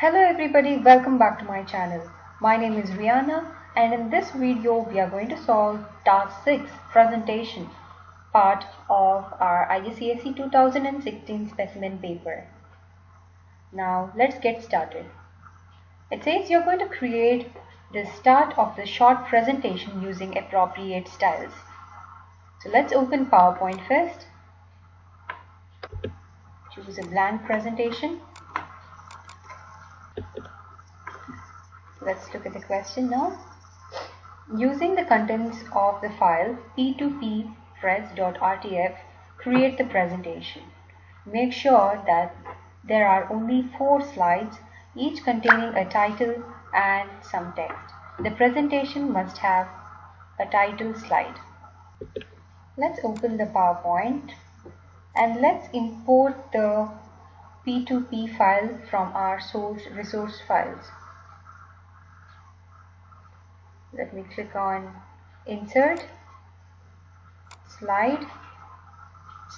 Hello everybody, welcome back to my channel. My name is Rihanna and in this video we are going to solve task 6 presentation part of our IGCSE 2016 specimen paper. Now let's get started. It says you're going to create the start of the short presentation using appropriate styles. So let's open PowerPoint first. Choose a blank presentation. Let's look at the question now. Using the contents of the file p2p-press.rtf, create the presentation. Make sure that there are only 4 slides, each containing a title and some text. The presentation must have a title slide. Let's open the PowerPoint and let's import the p2p file from our source resource files. Let me click on Insert, Slide,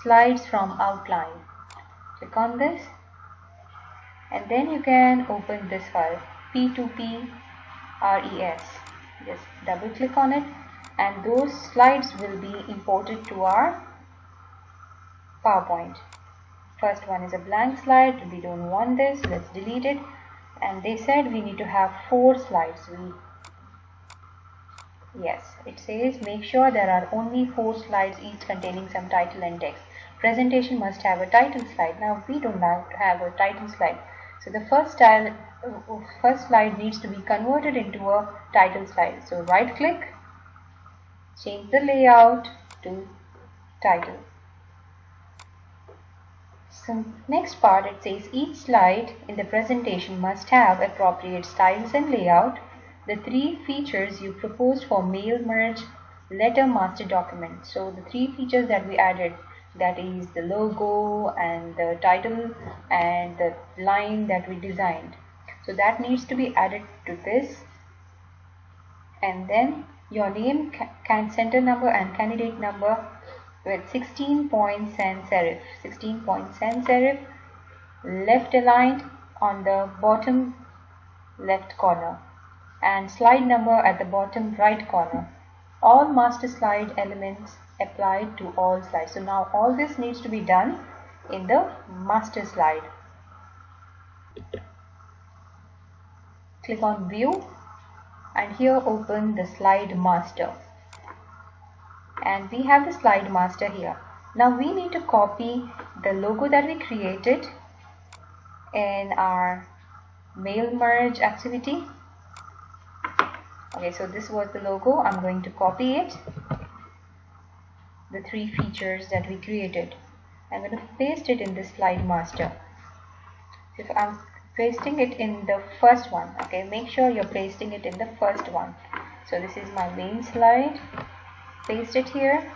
Slides from Outline. Click on this and then you can open this file p2p-res. Just double click on it and those slides will be imported to our PowerPoint. First one is a blank slide. We don't want this. Let's delete it. And they said we need to have 4 slides. Yes, it says make sure there are only 4 slides, each containing some title and text. Presentation must have a title slide. Now we don't have a title slide. So the first slide needs to be converted into a title slide. So right click, change the layout to title. So next part, it says each slide in the presentation must have appropriate styles and layout. The 3 features you proposed for mail merge letter master document. So the 3 features that we added, that is the logo and the title and the line that we designed. So that needs to be added to this. And then your name, center number and candidate number with 16 point sans serif. 16 point sans serif, left aligned on the bottom left corner, and slide number at the bottom right corner. All master slide elements applied to all slides. So now all this needs to be done in the master slide. Click on view and here open the slide master. And we have the slide master here. Now we need to copy the logo that we created in our mail merge activity. Okay, so this was the logo. I'm going to copy it, the 3 features that we created. I'm going to paste it in the slide master. If I'm pasting it in the first one, okay, make sure you're pasting it in the first one. So this is my main slide. Paste it here.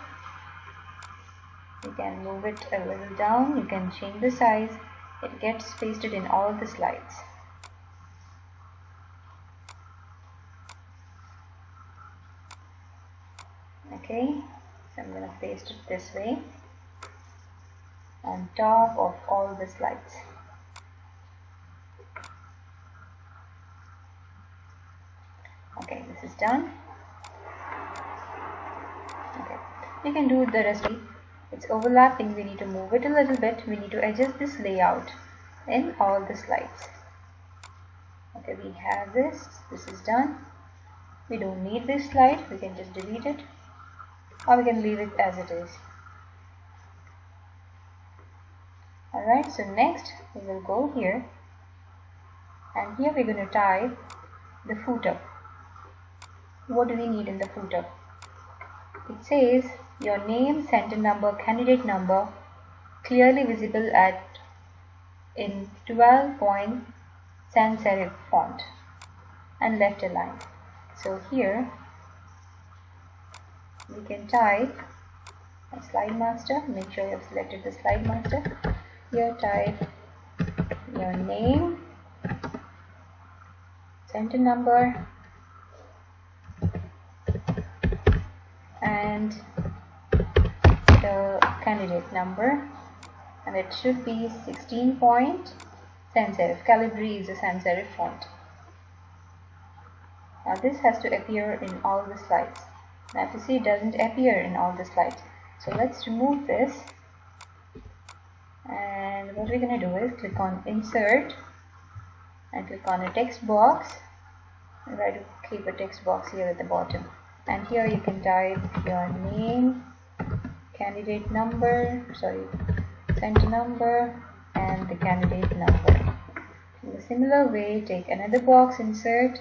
You can move it a little down. You can change the size. It gets pasted in all the slides. Okay, so I'm going to paste it this way on top of all the slides. Okay, this is done. Okay, you can do the rest. It's overlapping. We need to move it a little bit. We need to adjust this layout in all the slides. Okay, we have this. This is done. We don't need this slide. We can just delete it, or we can leave it as it is. Alright, so next we will go here and here we're going to type the footer. What do we need in the footer? It says your name, center number, candidate number, clearly visible in 12 point sans serif font and left aligned. So here we can type a slide master. Make sure you have selected the slide master. Here type your name, center number and the candidate number, and it should be 16 point sans serif. Calibri is a sans serif font. Now this has to appear in all the slides. Now if you see, it doesn't appear in all the slides. So let's remove this. And what we're going to do is click on Insert and click on a text box. And try to keep a text box here at the bottom. And here you can type your name, candidate number, center number, and the candidate number. In a similar way, take another box, insert,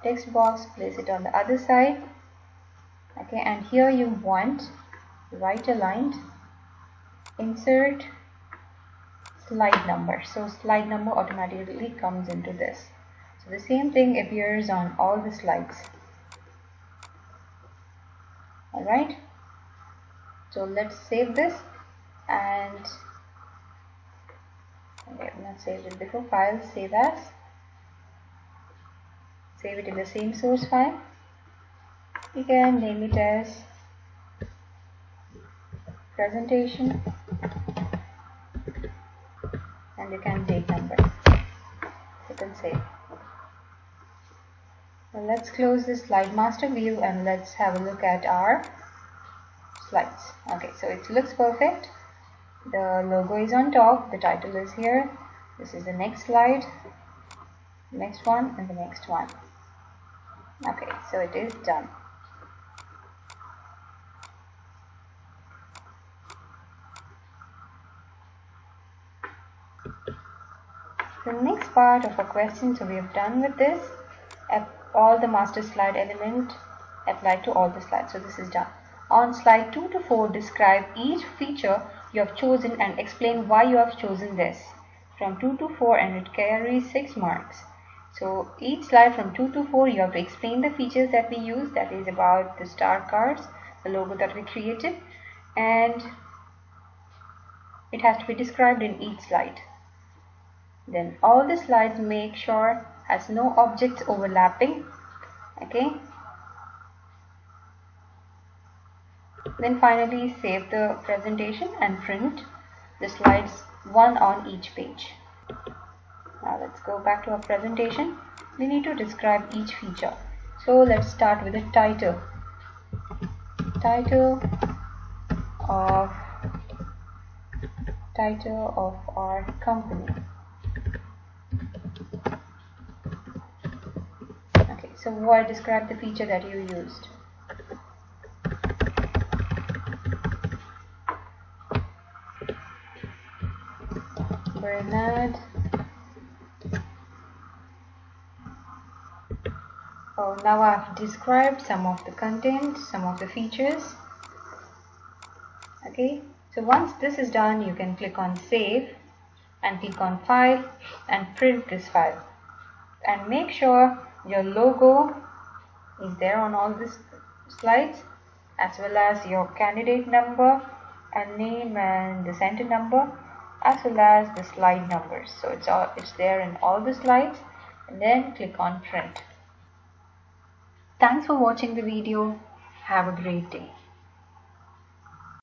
text box, place it on the other side. Okay, and here you want right aligned, insert, slide number. So slide number automatically comes into this. So the same thing appears on all the slides. Alright, so let's save this, and okay, I've not saved it before. File, save as, save it in the same source file. You can name it as presentation, and you can date number. You can save. Now let's close the slide master view and let's have a look at our slides. Okay, so it looks perfect. The logo is on top, the title is here. This is the next slide, next one, and the next one. Okay, so it is done. The next part of our question, so we have done with this. All the master slide element applied to all the slides. So this is done. On slide 2 to 4, describe each feature you have chosen and explain why you have chosen this. From 2 to 4, and it carries 6 marks. So each slide from 2 to 4, you have to explain the features that we use, that is about the star cards, the logo that we created, and it has to be described in each slide. Then all the slides make sure has no objects overlapping. Okay. Then finally save the presentation and print the slides one on each page. Now let's go back to our presentation. We need to describe each feature. So let's start with the title. Title of our company. So why describe the feature that you used? Bernard. Oh, now I've described some of the content, some of the features. Okay, so once this is done, you can click on Save and click on File and print this file. And make sure your logo is there on all these slides, as well as your candidate number and name and the center number, as well as the slide numbers. So it's there in all the slides, and then click on print. Thanks for watching the video. Have a great day.